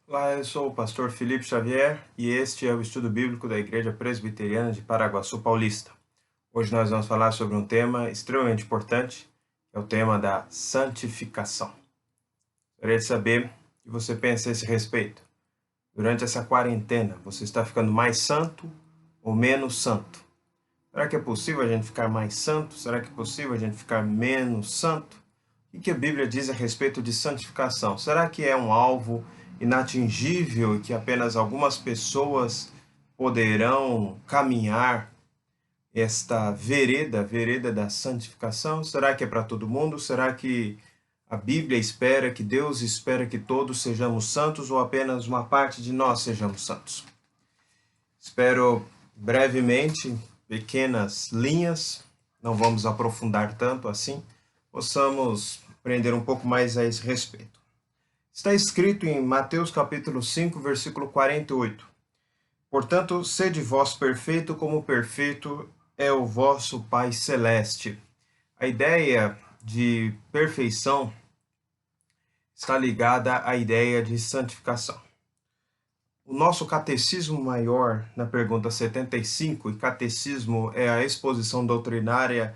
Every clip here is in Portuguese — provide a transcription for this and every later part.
Olá, eu sou o pastor Felipe Xavier e este é o estudo bíblico da Igreja Presbiteriana de Paraguaçu Paulista. Hoje nós vamos falar sobre um tema extremamente importante, que é o tema da santificação. Gostaria de saber o que você pensa a esse respeito. Durante essa quarentena, você está ficando mais santo ou menos santo? Será que é possível a gente ficar mais santo? Será que é possível a gente ficar menos santo? O que a Bíblia diz a respeito de santificação? Será que é um alvo inatingível e que apenas algumas pessoas poderão caminhar esta vereda da santificação? Será que é para todo mundo? Será que a Bíblia espera, que Deus espera que todos sejamos santos ou apenas uma parte de nós sejamos santos? Espero brevemente, pequenas linhas, não vamos aprofundar tanto assim, possamos aprender um pouco mais a esse respeito. Está escrito em Mateus capítulo 5, versículo 48. Portanto, sede vós perfeito como perfeito é o vosso Pai Celeste. A ideia de perfeição está ligada à ideia de santificação. O nosso catecismo maior, na pergunta 75, e catecismo é a exposição doutrinária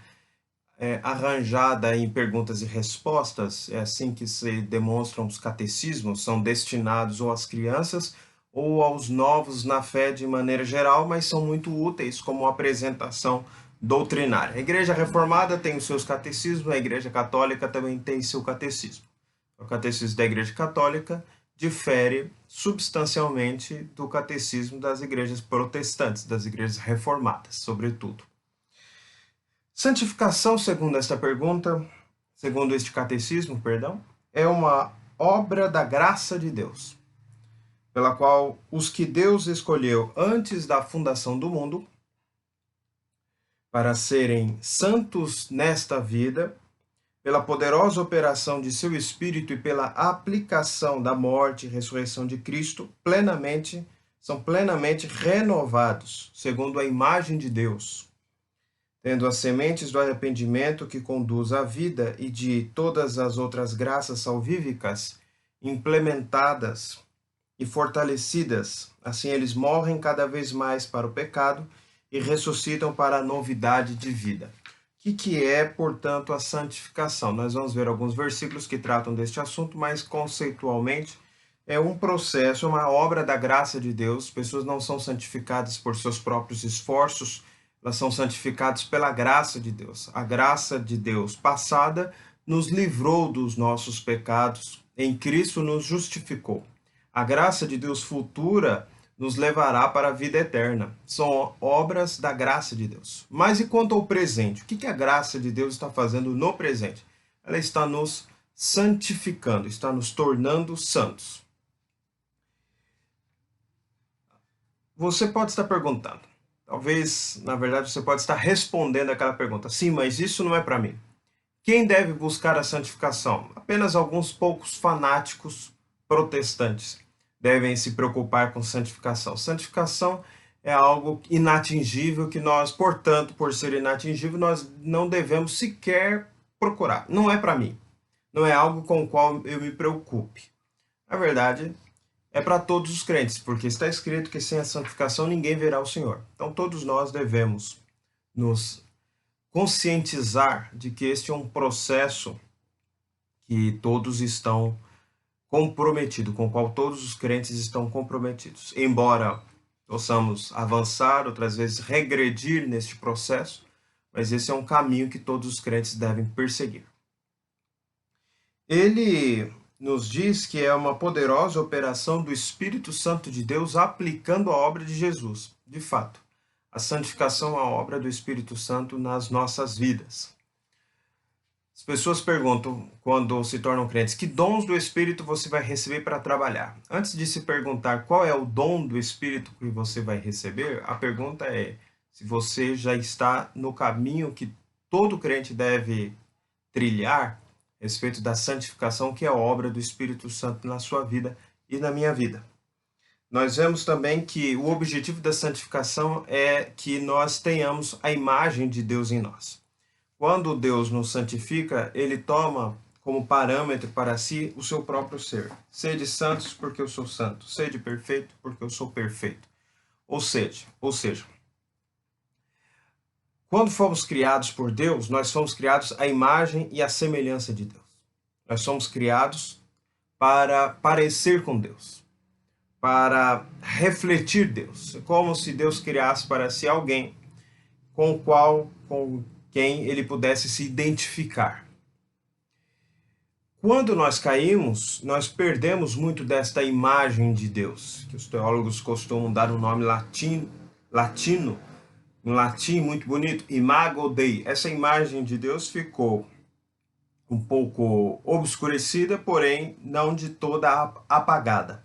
arranjada em perguntas e respostas, é assim que se demonstram os catecismos, são destinados ou às crianças ou aos novos na fé de maneira geral, mas são muito úteis como apresentação doutrinária. A Igreja Reformada tem os seus catecismos, a Igreja Católica também tem seu catecismo. O catecismo da Igreja Católica difere substancialmente do catecismo das igrejas protestantes, das igrejas reformadas, sobretudo. Santificação, segundo esta pergunta, segundo este catecismo, é uma obra da graça de Deus, pela qual os que Deus escolheu antes da fundação do mundo para serem santos nesta vida, pela poderosa operação de seu Espírito e pela aplicação da morte e ressurreição de Cristo, são plenamente renovados, segundo a imagem de Deus, tendo as sementes do arrependimento que conduz à vida e de todas as outras graças salvíficas implementadas e fortalecidas. Assim eles morrem cada vez mais para o pecado e ressuscitam para a novidade de vida. O que é, portanto, a santificação? Nós vamos ver alguns versículos que tratam deste assunto, mas conceitualmente é um processo, uma obra da graça de Deus. As pessoas não são santificadas por seus próprios esforços, elas são santificadas pela graça de Deus. A graça de Deus passada nos livrou dos nossos pecados, em Cristo nos justificou. A graça de Deus futura nos levará para a vida eterna. São obras da graça de Deus. Mas e quanto ao presente? O que a graça de Deus está fazendo no presente? Ela está nos santificando, está nos tornando santos. Você pode estar perguntando, talvez, na verdade, você pode estar respondendo aquela pergunta. Sim, mas isso não é para mim. Quem deve buscar a santificação? Apenas alguns poucos fanáticos protestantes devem se preocupar com santificação. Santificação é algo inatingível que nós, portanto, por ser inatingível, nós não devemos sequer procurar. Não é para mim. Não é algo com o qual eu me preocupe. Na verdade, é para todos os crentes, porque está escrito que sem a santificação ninguém verá o Senhor. Então todos nós devemos nos conscientizar de que este é um processo que todos estão comprometidos, com o qual todos os crentes estão comprometidos. Embora possamos avançar, outras vezes regredir neste processo, mas esse é um caminho que todos os crentes devem perseguir. Ele nos diz que é uma poderosa operação do Espírito Santo de Deus aplicando a obra de Jesus. De fato, a santificação é a obra do Espírito Santo nas nossas vidas. As pessoas perguntam, quando se tornam crentes, que dons do Espírito você vai receber para trabalhar? Antes de se perguntar qual é o dom do Espírito que você vai receber, a pergunta é se você já está no caminho que todo crente deve trilhar a respeito da santificação, que é a obra do Espírito Santo na sua vida e na minha vida. Nós vemos também que o objetivo da santificação é que nós tenhamos a imagem de Deus em nós. Quando Deus nos santifica, ele toma como parâmetro para si o seu próprio ser. Sede santos porque eu sou santo. Sede perfeito porque eu sou perfeito. Ou seja, quando fomos criados por Deus, nós fomos criados à imagem e à semelhança de Deus. Nós somos criados para parecer com Deus, para refletir Deus. É como se Deus criasse para si alguém com quem ele pudesse se identificar. Quando nós caímos, nós perdemos muito desta imagem de Deus, que os teólogos costumam dar um nome latino, um latim muito bonito, imago Dei. Essa imagem de Deus ficou um pouco obscurecida, porém não de toda apagada.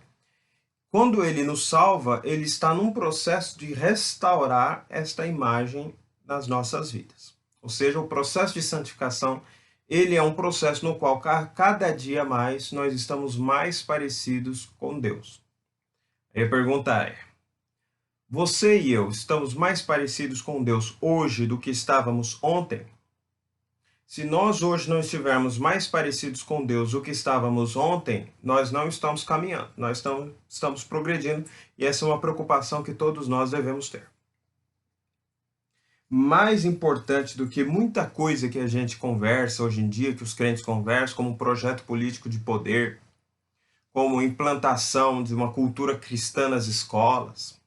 Quando ele nos salva, ele está num processo de restaurar esta imagem nas nossas vidas. Ou seja, o processo de santificação, ele é um processo no qual cada dia mais nós estamos mais parecidos com Deus. Aí a pergunta é: você e eu estamos mais parecidos com Deus hoje do que estávamos ontem? Se nós hoje não estivermos mais parecidos com Deus do que estávamos ontem, nós não estamos caminhando, nós estamos progredindo, e essa é uma preocupação que todos nós devemos ter. Mais importante do que muita coisa que a gente conversa hoje em dia, que os crentes conversam, como um projeto político de poder, como implantação de uma cultura cristã nas escolas,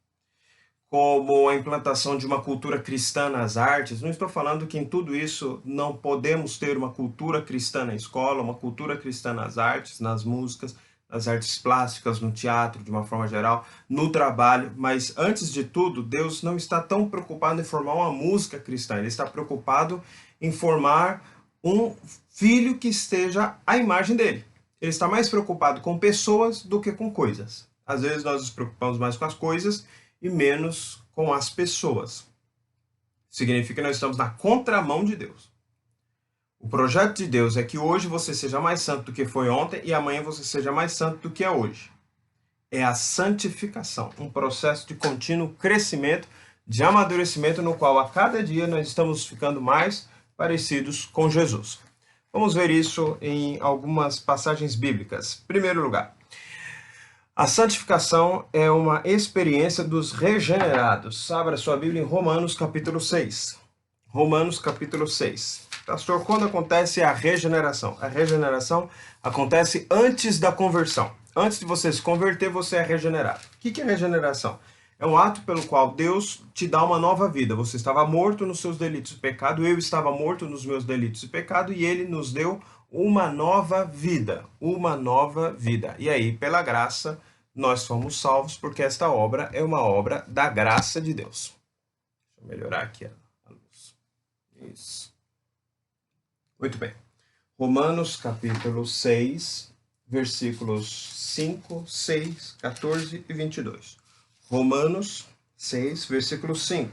como a implantação de uma cultura cristã nas artes. Não estou falando que em tudo isso não podemos ter uma cultura cristã na escola, uma cultura cristã nas artes, nas músicas, nas artes plásticas, no teatro, de uma forma geral, no trabalho, mas antes de tudo, Deus não está tão preocupado em formar uma música cristã, ele está preocupado em formar um filho que esteja à imagem dele. Ele está mais preocupado com pessoas do que com coisas. Às vezes nós nos preocupamos mais com as coisas e menos com as pessoas. Significa que nós estamos na contramão de Deus. O projeto de Deus é que hoje você seja mais santo do que foi ontem e amanhã você seja mais santo do que é hoje. É a santificação, um processo de contínuo crescimento, de amadurecimento, no qual a cada dia nós estamos ficando mais parecidos com Jesus. Vamos ver isso em algumas passagens bíblicas. Em primeiro lugar, a santificação é uma experiência dos regenerados. Abra sua Bíblia em Romanos capítulo 6. Romanos capítulo 6. Pastor, quando acontece a regeneração? A regeneração acontece antes da conversão. Antes de você se converter, você é regenerado. O que é regeneração? É um ato pelo qual Deus te dá uma nova vida. Você estava morto nos seus delitos e pecado, eu estava morto nos meus delitos e pecado, e Ele nos deu uma nova vida. Uma nova vida. E aí, pela graça, nós somos salvos, porque esta obra é uma obra da graça de Deus. Deixa eu melhorar aqui a luz. Isso. Muito bem. Romanos capítulo 6, versículos 5, 6, 14 e 22. Romanos 6, versículo 5.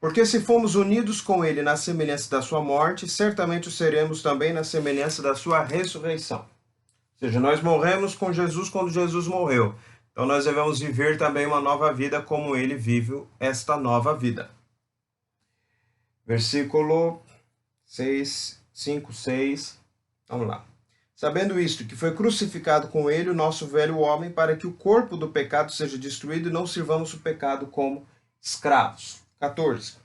Porque se fomos unidos com ele na semelhança da sua morte, certamente o seremos também na semelhança da sua ressurreição. Ou seja, nós morremos com Jesus quando Jesus morreu. Então nós devemos viver também uma nova vida como ele vive esta nova vida. Versículo 6, 5, 6. Vamos lá. Sabendo isto, que foi crucificado com ele o nosso velho homem, para que o corpo do pecado seja destruído e não sirvamos o pecado como escravos. 14.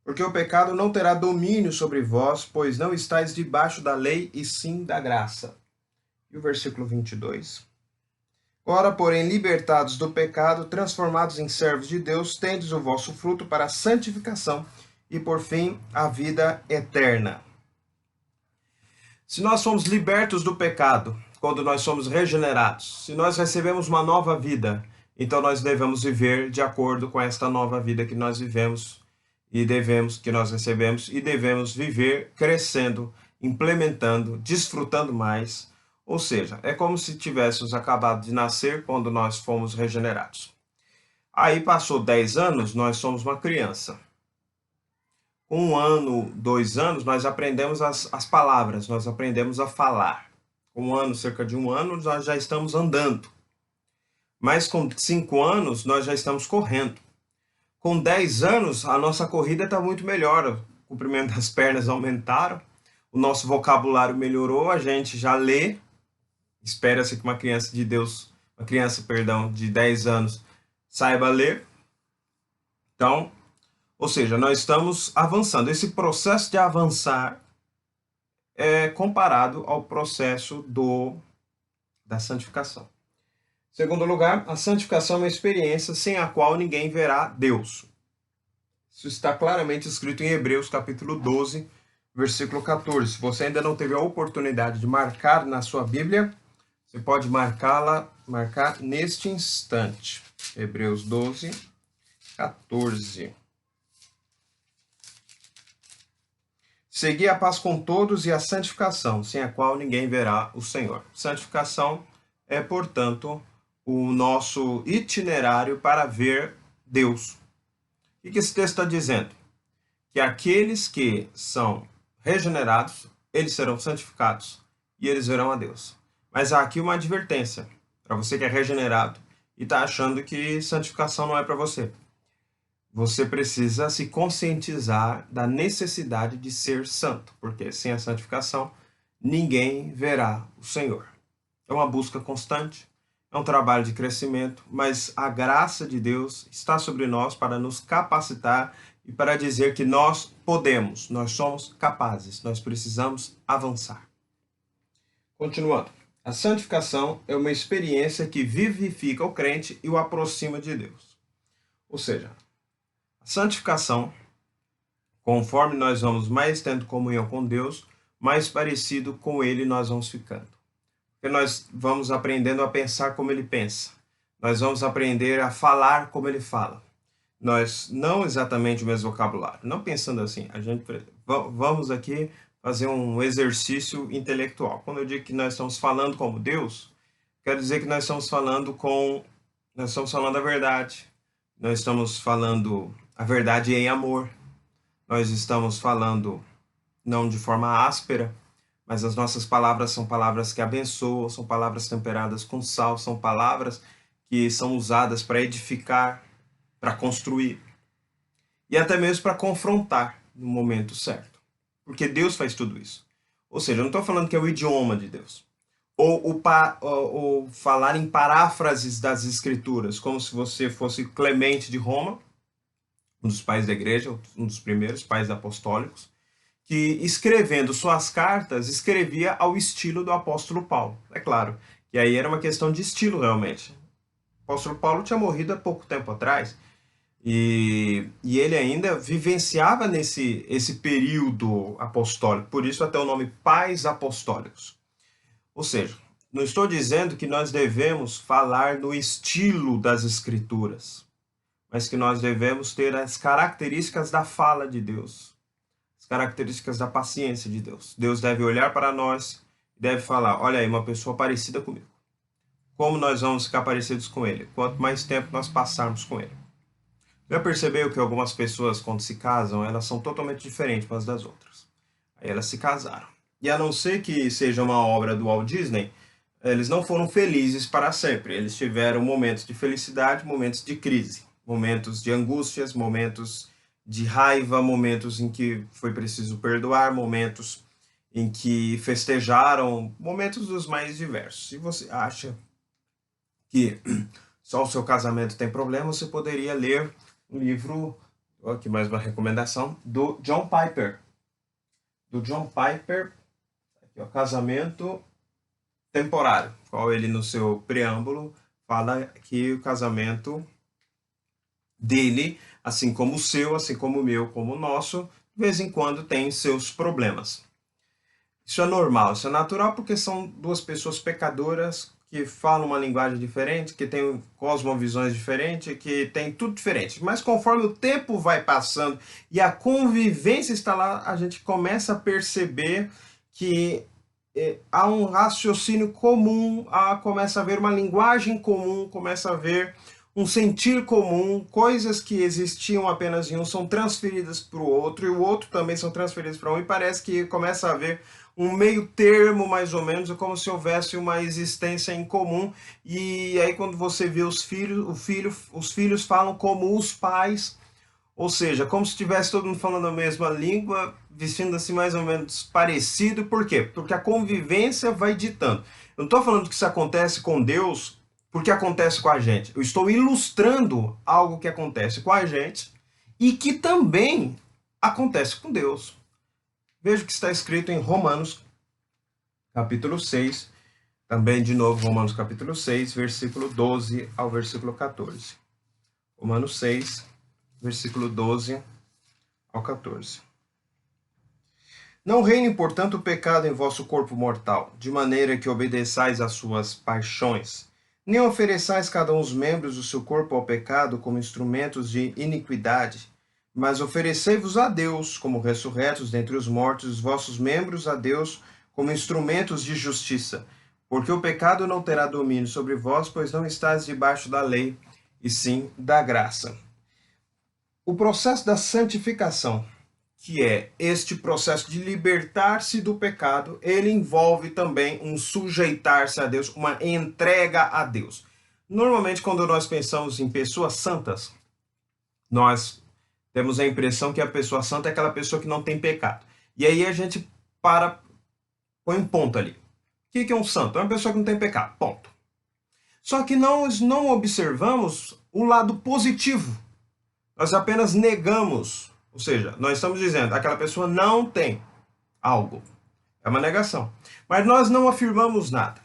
Porque o pecado não terá domínio sobre vós, pois não estáis debaixo da lei, e sim da graça. E o versículo 22. Ora, porém, libertados do pecado, transformados em servos de Deus, tendes o vosso fruto para a santificação e, por fim, a vida eterna. Se nós somos libertos do pecado, quando nós somos regenerados, se nós recebemos uma nova vida, então nós devemos viver de acordo com esta nova vida que nós vivemos e que nós recebemos, e devemos viver crescendo, implementando, desfrutando mais. Ou seja, é como se tivéssemos acabado de nascer quando nós fomos regenerados. Aí passou 10 anos, nós somos uma criança. Com 1 ano, 2 anos, nós aprendemos as palavras, nós aprendemos a falar. Com 1 ano, cerca de 1 ano, nós já estamos andando. Mas com 5 anos, nós já estamos correndo. Com 10 anos, a nossa corrida está muito melhor. O comprimento das pernas aumentaram, o nosso vocabulário melhorou, a gente já lê. Espera-se que uma criança de 10 anos saiba ler. Então, ou seja, nós estamos avançando. Esse processo de avançar é comparado ao processo da santificação. Em segundo lugar, a santificação é uma experiência sem a qual ninguém verá Deus. Isso está claramente escrito em Hebreus capítulo 12, versículo 14. Se você ainda não teve a oportunidade de marcar na sua Bíblia, você pode marcar neste instante. Hebreus 12, 14. Segui a paz com todos e a santificação, sem a qual ninguém verá o Senhor. Santificação é, portanto, o nosso itinerário para ver Deus. O que esse texto está dizendo? Que aqueles que são regenerados, eles serão santificados e eles verão a Deus. Mas há aqui uma advertência para você que é regenerado e está achando que santificação não é para você. Você precisa se conscientizar da necessidade de ser santo, porque sem a santificação ninguém verá o Senhor. É uma busca constante, é um trabalho de crescimento, mas a graça de Deus está sobre nós para nos capacitar e para dizer que nós podemos, nós somos capazes, nós precisamos avançar. Continuando, a santificação é uma experiência que vivifica o crente e o aproxima de Deus. Ou seja, a santificação, conforme nós vamos mais tendo comunhão com Deus, mais parecido com Ele nós vamos ficando. Porque nós vamos aprendendo a pensar como Ele pensa. Nós vamos aprender a falar como Ele fala. Nós, não exatamente o mesmo vocabulário, não pensando assim, vamos aqui fazer um exercício intelectual. Quando eu digo que nós estamos falando como Deus, quero dizer que nós estamos falando a verdade. Nós estamos falando a verdade em amor. Nós estamos falando não de forma áspera, mas as nossas palavras são palavras que abençoam, são palavras temperadas com sal, são palavras que são usadas para edificar, para construir e até mesmo para confrontar no momento certo. Porque Deus faz tudo isso. Ou seja, eu não estou falando que é o idioma de Deus. Ou falar em paráfrases das Escrituras, como se você fosse Clemente de Roma, um dos pais da igreja, um dos primeiros pais apostólicos, que escrevendo suas cartas, escrevia ao estilo do apóstolo Paulo. É claro, que aí era uma questão de estilo realmente. O apóstolo Paulo tinha morrido há pouco tempo atrás, e ele ainda vivenciava esse período apostólico, por isso até o nome Pais Apostólicos. Ou seja, não estou dizendo que nós devemos falar no estilo das Escrituras, mas que nós devemos ter as características da fala de Deus, as características da paciência de Deus. Deus deve olhar para nós e deve falar, olha aí, uma pessoa parecida comigo. Como nós vamos ficar parecidos com Ele? Quanto mais tempo nós passarmos com Ele. Já percebeu que algumas pessoas, quando se casam, elas são totalmente diferentes umas das outras? Aí elas se casaram. E a não ser que seja uma obra do Walt Disney, eles não foram felizes para sempre. Eles tiveram momentos de felicidade, momentos de crise, momentos de angústias, momentos de raiva, momentos em que foi preciso perdoar, momentos em que festejaram, momentos dos mais diversos. Se você acha que só o seu casamento tem problema, você poderia ler um livro, aqui mais uma recomendação, do John Piper. Do John Piper, aqui, ó, Casamento Temporário, qual ele no seu preâmbulo fala que o casamento dele, assim como o seu, assim como o meu, como o nosso, de vez em quando tem seus problemas. Isso é normal, isso é natural porque são duas pessoas pecadoras que falam uma linguagem diferente, que têm cosmovisões diferentes, que têm tudo diferente. Mas conforme o tempo vai passando e a convivência está lá, a gente começa a perceber que há um raciocínio comum, começa a haver uma linguagem comum, começa a haver um sentir comum, coisas que existiam apenas em um são transferidas para o outro, e o outro também são transferidas para um, e parece que começa a haver um meio termo, mais ou menos, é como se houvesse uma existência em comum, e aí quando você vê os filhos falam como os pais, Ou seja, como se estivesse todo mundo falando a mesma língua, vestindo assim mais ou menos parecido. Por quê? Porque a convivência vai ditando. Eu não estou falando que isso acontece com Deus porque acontece com a gente. Eu estou ilustrando algo que acontece com a gente e que também acontece com Deus. Veja o que está escrito em Romanos, capítulo 6, também de novo Romanos capítulo 6, versículo 12 ao versículo 14. Romanos 6, versículo 12 ao 14. Não reine, portanto, o pecado em vosso corpo mortal, de maneira que obedeçais às suas paixões, nem ofereçais cada um os membros do seu corpo ao pecado como instrumentos de iniquidade, mas oferecei-vos a Deus como ressurretos dentre os mortos, os vossos membros a Deus como instrumentos de justiça. Porque o pecado não terá domínio sobre vós, pois não estáis debaixo da lei, e sim da graça. O processo da santificação, que é este processo de libertar-se do pecado, ele envolve também um sujeitar-se a Deus, uma entrega a Deus. Normalmente, quando nós pensamos em pessoas santas, nós temos a impressão que a pessoa santa é aquela pessoa que não tem pecado. E aí a gente põe um ponto ali. O que é um santo? É uma pessoa que não tem pecado, ponto. Só que nós não observamos o lado positivo. Nós apenas negamos. Ou seja, nós estamos dizendo aquela pessoa não tem algo. É uma negação. Mas nós não afirmamos nada.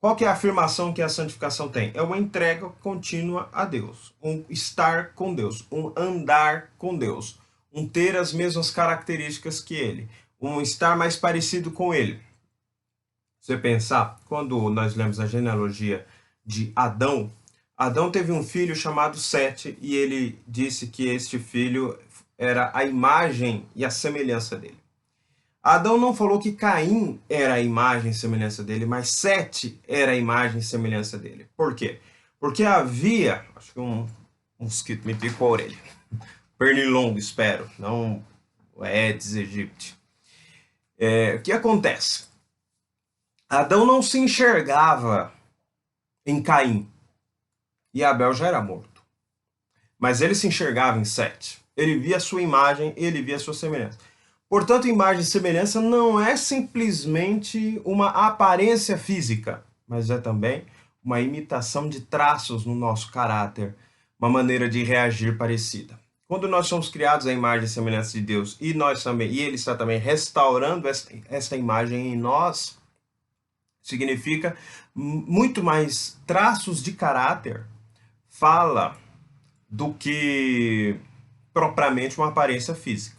Qual que é a afirmação que a santificação tem? É uma entrega contínua a Deus. Um estar com Deus. Um andar com Deus. Um ter as mesmas características que Ele. Um estar mais parecido com Ele. Você pensar, quando nós lemos a genealogia de Adão, Adão teve um filho chamado Sete e ele disse que este filho era a imagem e a semelhança dele. Adão não falou que Caim era a imagem e semelhança dele, mas Sete era a imagem e semelhança dele. Por quê? Porque havia, acho que um mosquito me picou a orelha, pernilongo, espero, não o Aedes aegypti. O que acontece? Adão não se enxergava em Caim e Abel já era morto. Mas ele se enxergava em Sete. Ele via a sua imagem, ele via a sua semelhança. Portanto, imagem e semelhança não é simplesmente uma aparência física, mas é também uma imitação de traços no nosso caráter, uma maneira de reagir parecida. Quando nós somos criados à imagem e semelhança de Deus e nós também, e Ele está também restaurando esta imagem em nós, significa muito mais traços de caráter, fala do que propriamente uma aparência física.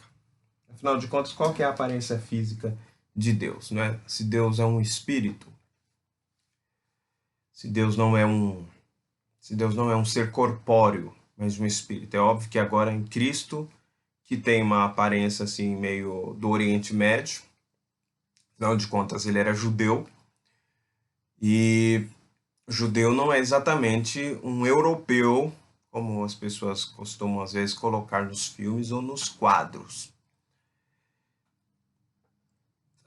Afinal de contas, qual que é a aparência física de Deus, não é? Se Deus é um espírito, se Deus não é um ser corpóreo, mas um espírito. É óbvio que agora em Cristo, que tem uma aparência assim meio do Oriente Médio, afinal de contas ele era judeu, e judeu não é exatamente um europeu, como as pessoas costumam às vezes colocar nos filmes ou nos quadros.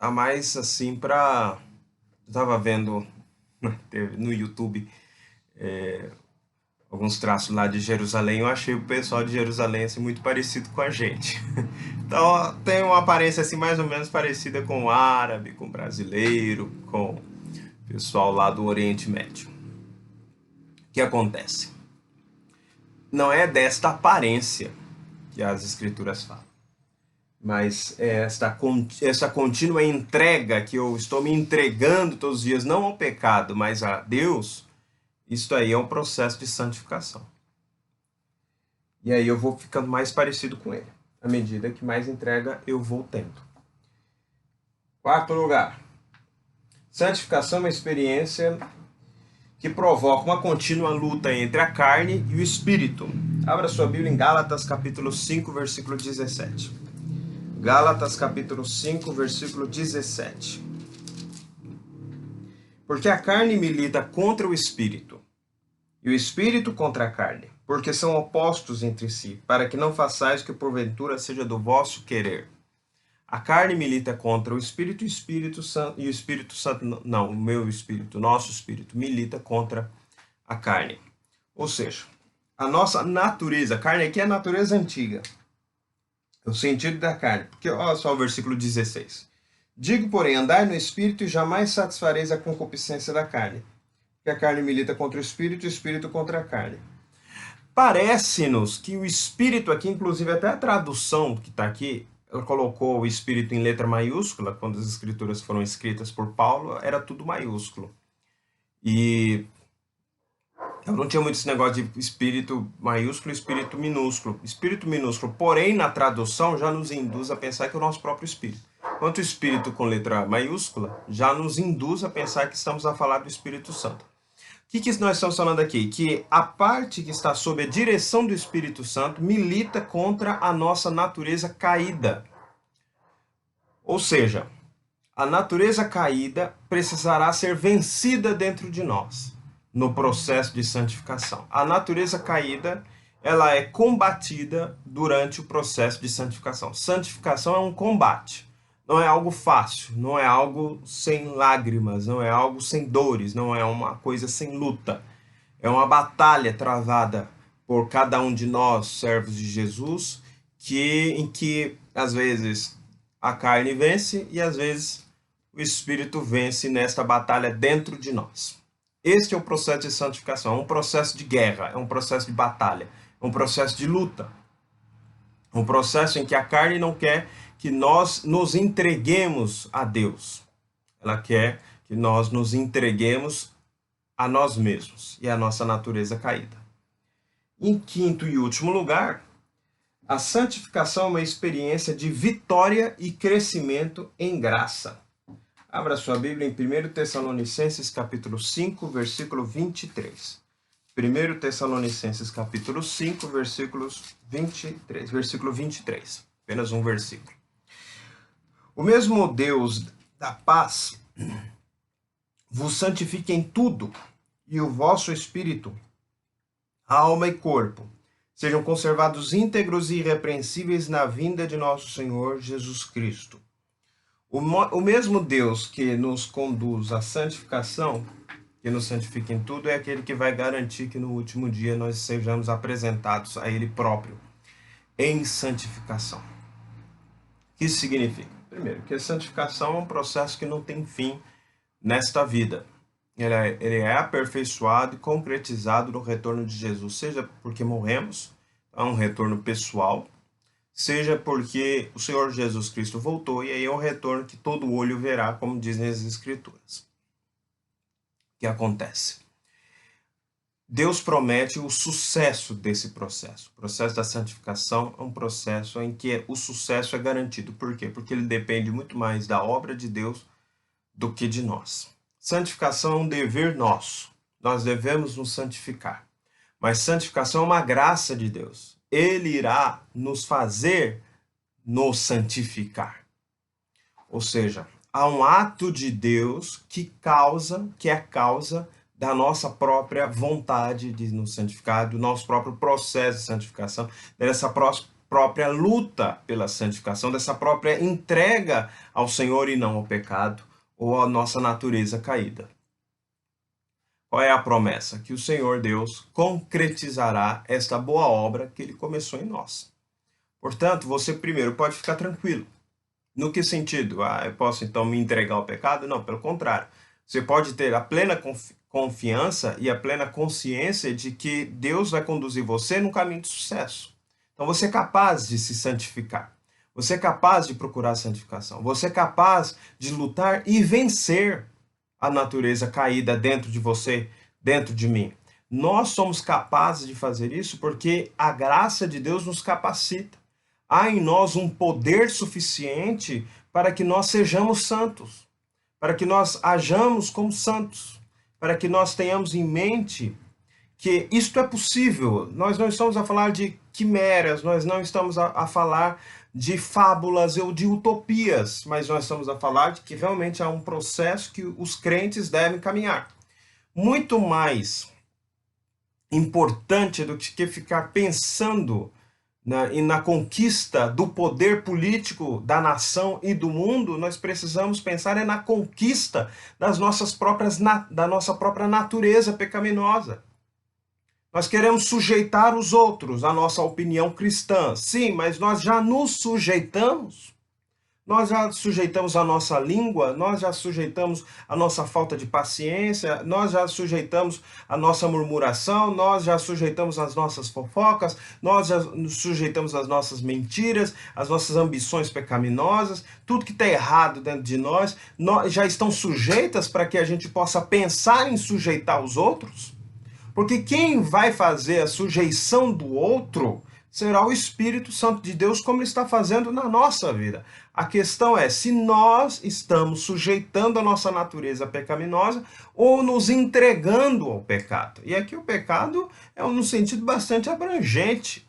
A mais assim para... Eu estava vendo no YouTube alguns traços lá de Jerusalém, eu achei o pessoal de Jerusalém assim, muito parecido com a gente. Então tem uma aparência assim mais ou menos parecida com o árabe, com o brasileiro, com o pessoal lá do Oriente Médio. O que acontece? Não é desta aparência que as escrituras falam, mas essa contínua entrega que eu estou me entregando todos os dias, não ao pecado, mas a Deus, isso aí é um processo de santificação. E aí eu vou ficando mais parecido com Ele, à medida que mais entrega eu vou tendo. Quarto lugar, santificação é uma experiência que provoca uma contínua luta entre a carne e o espírito. Abra sua Bíblia em Gálatas capítulo 5, versículo 17. Gálatas capítulo 5, versículo 17. Porque a carne milita contra o espírito, e o espírito contra a carne, porque são opostos entre si, para que não façais que porventura seja do vosso querer. A carne milita contra o espírito, e o Espírito Santo, não, o meu espírito, o nosso espírito, milita contra a carne. Ou seja, A nossa natureza, carne aqui é a natureza antiga. É o sentido da carne. Porque olha só o versículo 16. Digo, porém, andai no Espírito e jamais satisfareis a concupiscência da carne. Porque a carne milita contra o Espírito e o Espírito contra a carne. Parece-nos que o Espírito aqui, inclusive até a tradução que está aqui, ela colocou o Espírito em letra maiúscula, quando as Escrituras foram escritas por Paulo, era tudo maiúsculo. E eu não tinha muito esse negócio de espírito maiúsculo e espírito minúsculo. Espírito minúsculo, porém, na tradução, já nos induz a pensar que é o nosso próprio espírito. Enquanto o espírito com letra maiúscula, já nos induz a pensar que estamos a falar do Espírito Santo. O que nós estamos falando aqui? Que a parte que está sob a direção do Espírito Santo milita contra a nossa natureza caída. Ou seja, a natureza caída precisará ser vencida dentro de nós, no processo de santificação. A natureza caída, ela é combatida durante o processo de santificação. Santificação é um combate. Não é algo fácil, não é algo sem lágrimas, não é algo sem dores, não é uma coisa sem luta. É uma batalha travada por cada um de nós, servos de Jesus, em que, às vezes, a carne vence e, às vezes, o Espírito vence nesta batalha dentro de nós. Este é o processo de santificação, é um processo de guerra, é um processo de batalha, é um processo de luta. É um processo em que a carne não quer que nós nos entreguemos a Deus. Ela quer que nós nos entreguemos a nós mesmos e a nossa natureza caída. Em quinto e último lugar, a santificação é uma experiência de vitória e crescimento em graça. Abra sua Bíblia em 1 Tessalonicenses capítulo 5, versículo 23. 1 Tessalonicenses capítulo 5, versículos 23. Versículo 23. Apenas um versículo. O mesmo Deus da paz vos santifique em tudo, e o vosso espírito, alma e corpo sejam conservados íntegros e irrepreensíveis na vinda de nosso Senhor Jesus Cristo. O mesmo Deus que nos conduz à santificação, que nos santifica em tudo, é aquele que vai garantir que no último dia nós sejamos apresentados a Ele próprio em santificação. O que isso significa? Primeiro, que a santificação é um processo que não tem fim nesta vida. Ele é aperfeiçoado e concretizado no retorno de Jesus, seja porque morremos, é um retorno pessoal, seja porque o Senhor Jesus Cristo voltou, e aí é o retorno que todo olho verá, como dizem as Escrituras. O que acontece? Deus promete o sucesso desse processo. O processo da santificação é um processo em que o sucesso é garantido. Por quê? Porque ele depende muito mais da obra de Deus do que de nós. Santificação é um dever nosso. Nós devemos nos santificar. Mas santificação é uma graça de Deus. Ele irá nos fazer nos santificar. Ou seja, há um ato de Deus que é a causa da nossa própria vontade de nos santificar, do nosso próprio processo de santificação, dessa própria luta pela santificação, dessa própria entrega ao Senhor e não ao pecado ou à nossa natureza caída. Qual é a promessa? Que o Senhor Deus concretizará esta boa obra que Ele começou em nós. Portanto, você primeiro pode ficar tranquilo. No que sentido? Eu posso então me entregar ao pecado? Não, pelo contrário. Você pode ter a plena confiança e a plena consciência de que Deus vai conduzir você num caminho de sucesso. Então você é capaz de se santificar. Você é capaz de procurar a santificação. Você é capaz de lutar e vencer a natureza caída dentro de você, dentro de mim. Nós somos capazes de fazer isso porque a graça de Deus nos capacita. Há em nós um poder suficiente para que nós sejamos santos, para que nós hajamos como santos, para que nós tenhamos em mente que isto é possível. Nós não estamos a falar de quimeras, nós não estamos a falar de fábulas ou de utopias, mas nós estamos a falar de que realmente há um processo que os crentes devem caminhar. Muito mais importante do que ficar pensando na conquista do poder político da nação e do mundo, nós precisamos pensar na conquista da nossa própria natureza pecaminosa. Nós queremos sujeitar os outros à nossa opinião cristã. Sim, mas nós já nos sujeitamos. Nós já sujeitamos a nossa língua, nós já sujeitamos a nossa falta de paciência, nós já sujeitamos a nossa murmuração, nós já sujeitamos as nossas fofocas, nós já sujeitamos as nossas mentiras, as nossas ambições pecaminosas, tudo que está errado dentro de nós já estão sujeitas para que a gente possa pensar em sujeitar os outros. Porque quem vai fazer a sujeição do outro será o Espírito Santo de Deus, como ele está fazendo na nossa vida. A questão é se nós estamos sujeitando a nossa natureza pecaminosa ou nos entregando ao pecado. E aqui o pecado é num sentido bastante abrangente.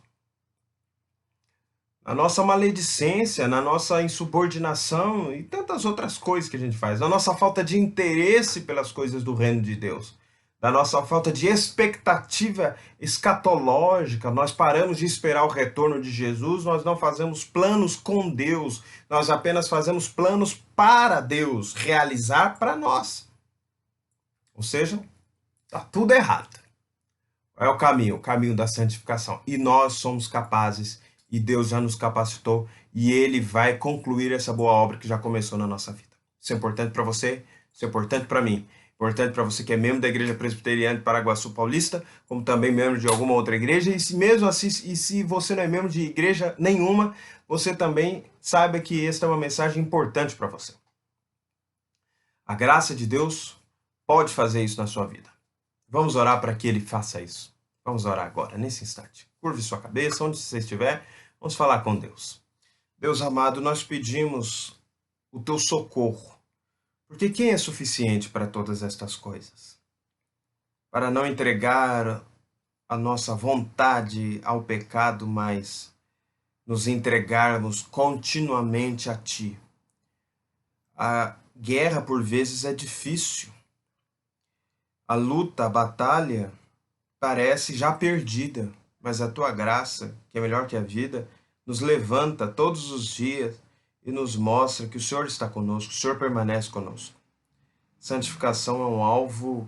Na nossa maledicência, na nossa insubordinação e tantas outras coisas que a gente faz. Na nossa falta de interesse pelas coisas do reino de Deus. Da nossa falta de expectativa escatológica, nós paramos de esperar o retorno de Jesus, nós não fazemos planos com Deus, nós apenas fazemos planos para Deus, realizar para nós. Ou seja, está tudo errado. É o caminho da santificação. E nós somos capazes, e Deus já nos capacitou, e Ele vai concluir essa boa obra que já começou na nossa vida. Isso é importante para você, isso é importante para mim. Importante para você que é membro da Igreja Presbiteriana de Paraguaçu Paulista, como também membro de alguma outra igreja, e se mesmo assim, e se você não é membro de igreja nenhuma, você também saiba que esta é uma mensagem importante para você. A graça de Deus pode fazer isso na sua vida. Vamos orar para que Ele faça isso. Vamos orar agora, nesse instante. Curve sua cabeça, onde você estiver, vamos falar com Deus. Deus amado, nós pedimos o teu socorro. Porque quem é suficiente para todas estas coisas? Para não entregar a nossa vontade ao pecado, mas nos entregarmos continuamente a Ti. A guerra, por vezes, é difícil. A luta, a batalha, parece já perdida, mas a Tua graça, que é melhor que a vida, nos levanta todos os dias e nos mostra que o Senhor está conosco, o Senhor permanece conosco. Santificação é um alvo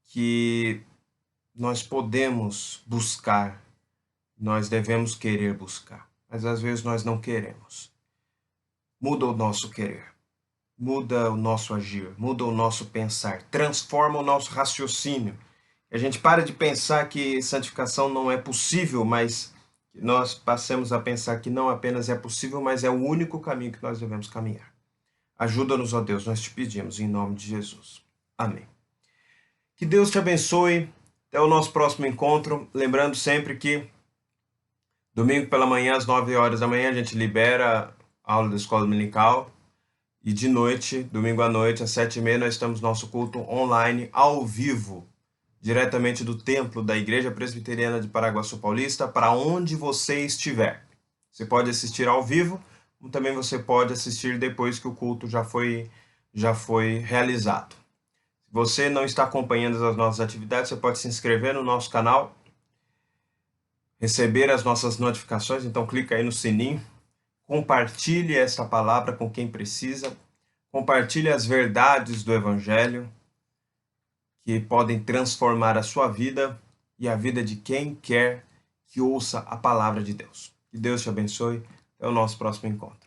que nós podemos buscar, nós devemos querer buscar, mas às vezes nós não queremos. Muda o nosso querer, muda o nosso agir, muda o nosso pensar, transforma o nosso raciocínio. A gente para de pensar que santificação não é possível, mas nós passemos a pensar que não apenas é possível, mas é o único caminho que nós devemos caminhar. Ajuda-nos, ó Deus, nós te pedimos, em nome de Jesus. Amém. Que Deus te abençoe. Até o nosso próximo encontro. Lembrando sempre que domingo pela manhã, às 9 horas da manhã, a gente libera a aula da escola dominical. E de noite, domingo à noite, às 7h30, nós estamos no nosso culto online, ao vivo, diretamente do templo da Igreja Presbiteriana de Paraguaçu Paulista, para onde você estiver. Você pode assistir ao vivo, como também você pode assistir depois que o culto já foi realizado. Se você não está acompanhando as nossas atividades, você pode se inscrever no nosso canal, receber as nossas notificações, então clica aí no sininho, compartilhe esta palavra com quem precisa, compartilhe as verdades do Evangelho, que podem transformar a sua vida e a vida de quem quer que ouça a palavra de Deus. Que Deus te abençoe. Até o nosso próximo encontro.